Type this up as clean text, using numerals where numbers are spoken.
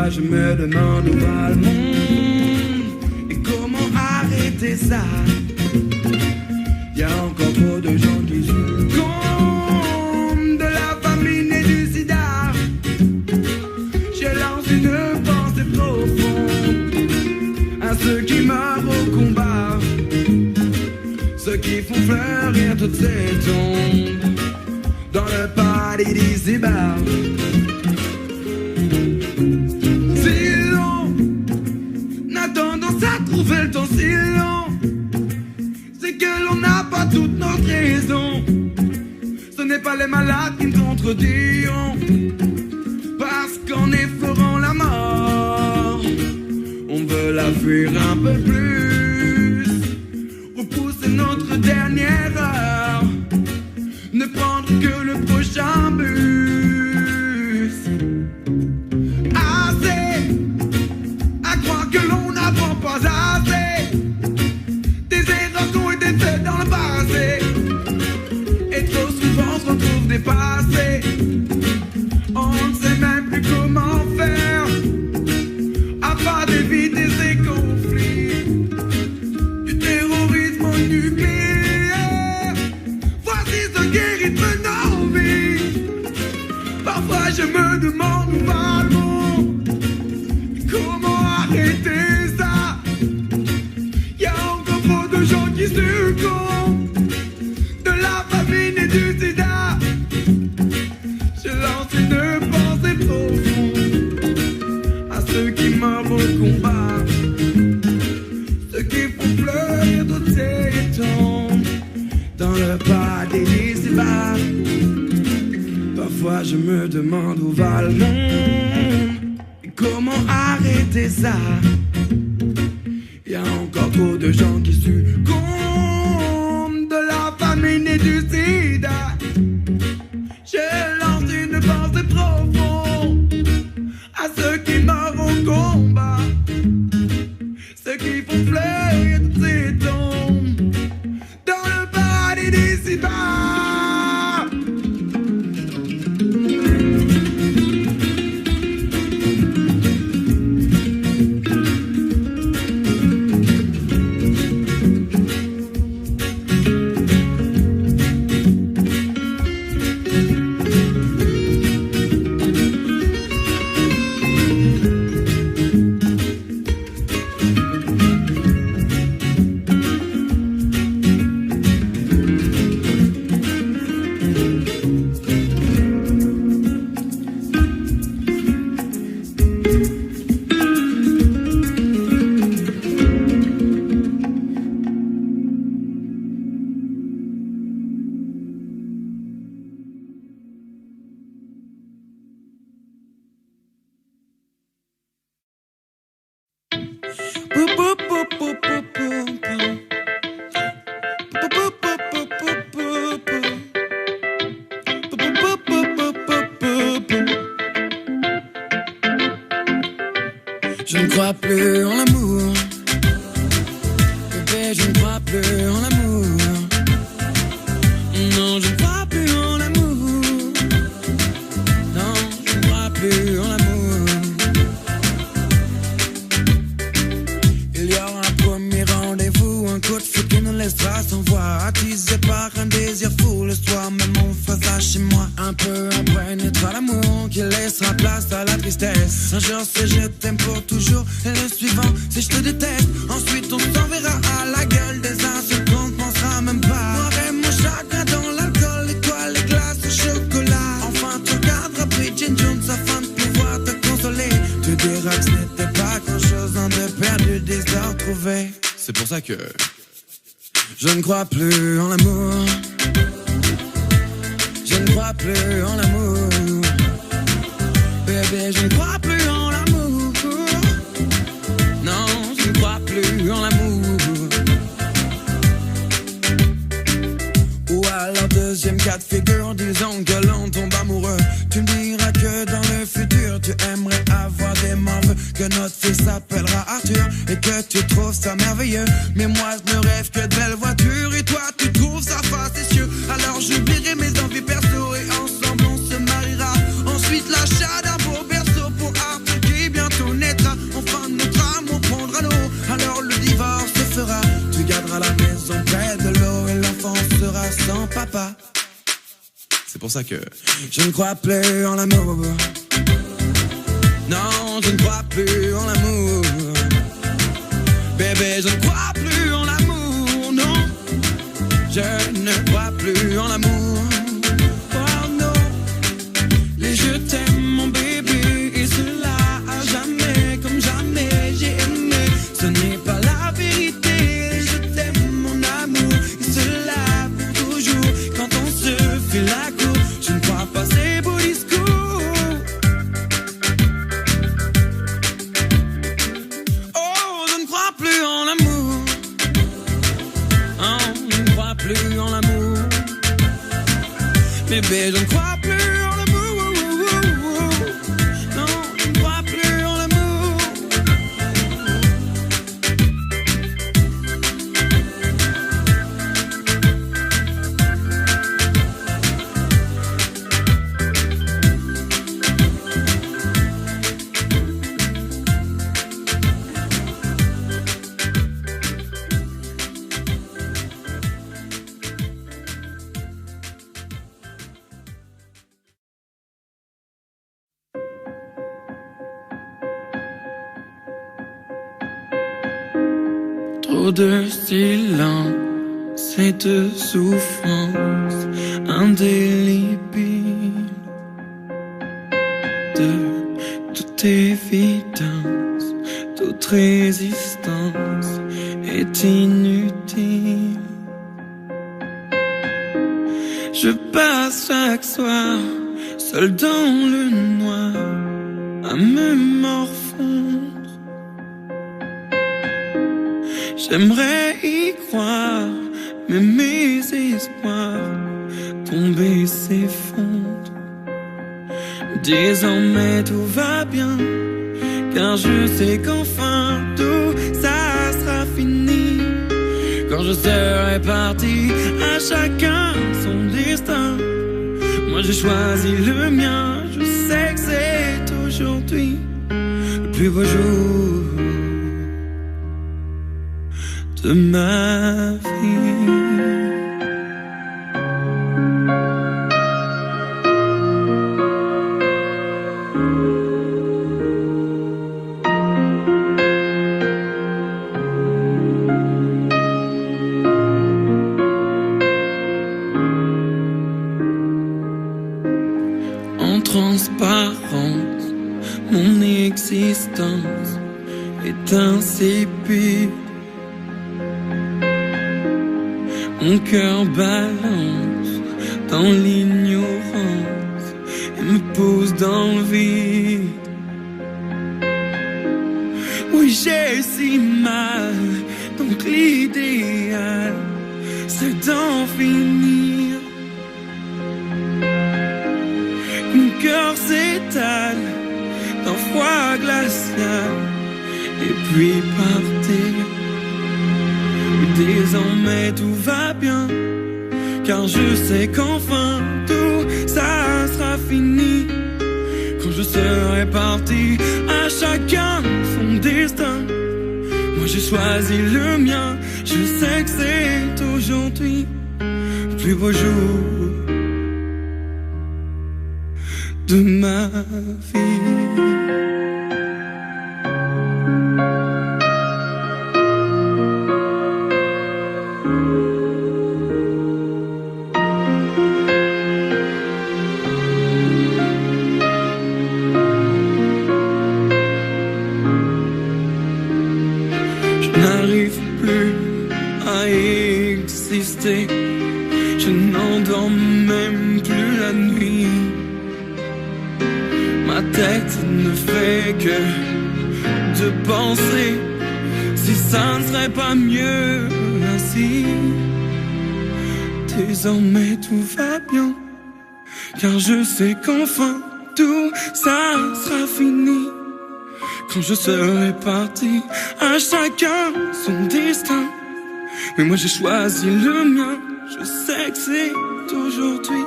Parfois je me demande où va le monde et comment arrêter ça. Y'a encore trop de gens qui succombent de la famine et du sida. Je lance une pensée profonde à ceux qui meurent au combat, ceux qui font fleurir toutes ces tombes dans le paradis d'ici-bas. Si l'on a tendance à trouver le temps si long, c'est que l'on n'a pas toutes nos raisons. Ce n'est pas les malades qui nous contrediront, parce qu'en effleurant la mort, on veut la fuir un peu plus, repousser notre dernière heure, ne prendre que le prochain bus. Assez à croire que l'on n'apprend pas assez des erreurs qui ont été faites dans le passé, et trop souvent on se retrouve dépassé. On ne sait même plus comment faire afin d'éviter ces conflits, du terrorisme au nucléaire. Voici ce qui rythme nos vies. Parfois je me demande où va le monde, comment arrêter ça. Y'a encore trop de gens qui succombent de la famine et du sida. Je lance une pensée profonde à ceux qui meurent au combat, ceux qui font pleurer toutes ces tombes dans le paradis d'ici-bas. Parfois je me demande où va le monde et comment arrêter ça. Y'a encore trop de gens qui succombent de la famine et du sida. Je lance une pensée profonde à ceux qui meurent au combat, ceux qui font fleurir toutes ces tombes dans le paradis d'ici-bas. Je ne crois plus en l'amour, bébé, je ne crois plus en l'amour. Non, je ne crois plus en l'amour. Non, je ne crois plus en l'amour. Il y aura un premier rendez-vous, un coup de fil qui nous laissera sans voix, attisé par un désir fou. Le soir même on fera chez moi. Un peu après naîtra l'amour qui laissera place à la tristesse. Un jour c'est je t'aime pour toujours, et le suivant c'est je te déteste. Ensuite on s'enverra à la gueule des insultes qu'on ne pensera même pas. Moi et mon chagrin dans l'alcool, et toi les glaces au chocolat. Enfin tu regarderas Bridget Jones afin de pouvoir te consoler. Tu diras que ce n'était pas grand chose en de perdu, des à retrouver. C'est pour ça que je ne crois plus en l'amour. Je ne crois plus en l'amour. Bébé, je ne crois plus en l'amour. Non, je ne crois plus en l'amour. Ou alors deuxième cas de figure, disons que l'on tombe amoureux. Tu me diras que dans le futur tu aimerais avoir des morveux, que notre fils s'appellera Arthur et que tu trouves ça merveilleux. Mais moi je ne rêve que de belles voitures et toi tu trouves ça facétieux. Alors j'oublierai mes envies perso et ensemble on se mariera. Ensuite l'achat d'un beau berceau pour Arthur qui bientôt pour ça que je ne crois plus en l'amour. Non, je ne crois plus en l'amour. Bébé, je ne crois plus en l'amour, non. Je ne crois plus en l'amour. Oh non. Les je t'aime, mon bébé, et cela à jamais, comme jamais j'ai aimé. Ce n'est pas la vérité, je t'aime, mon amour, et cela pour toujours. Quand on se fait la cour, je ne crois pas ces beaux discours. Oh, je ne crois plus en l'amour. Oh, je ne crois plus en l'amour. Bébé, je ne crois plus en l'amour. Non, je ne crois plus en l'amour. Trop de silence et de souffrance indélébile. De toute évidence, toute résistance est inutile. Je passe chaque soir, seul dans le noir, à me morfondre. J'aimerais y croire, mais mes espoirs tombés s'effondrent. Désormais tout va bien, car je sais qu'enfin tout ça sera fini. Quand je serai parti, à chacun son destin. Moi j'ai choisi le mien, je sais que c'est aujourd'hui le plus beau jour de ma vie. En transparence, mon existence est insipide. Mon cœur balance dans l'ignorance et me pose dans le vide. Oui, j'ai si mal, donc l'idéal c'est d'en finir. Mon cœur s'étale d'un froid glacial et puis partir. Désormais tout va bien, car je sais qu'enfin tout ça sera fini. Quand je serai parti, à chacun son destin. Moi j'ai choisi le mien, je sais que c'est aujourd'hui le plus beau jour de ma vie. N'arrive plus à exister, je n'endors même plus la nuit. Ma tête ne fait que de penser si ça ne serait pas mieux ainsi. Désormais tout va bien, car je sais qu'enfin tout ça sera fini. Quand je serai parti, à chacun son destin. Mais moi j'ai choisi le mien, je sais que c'est aujourd'hui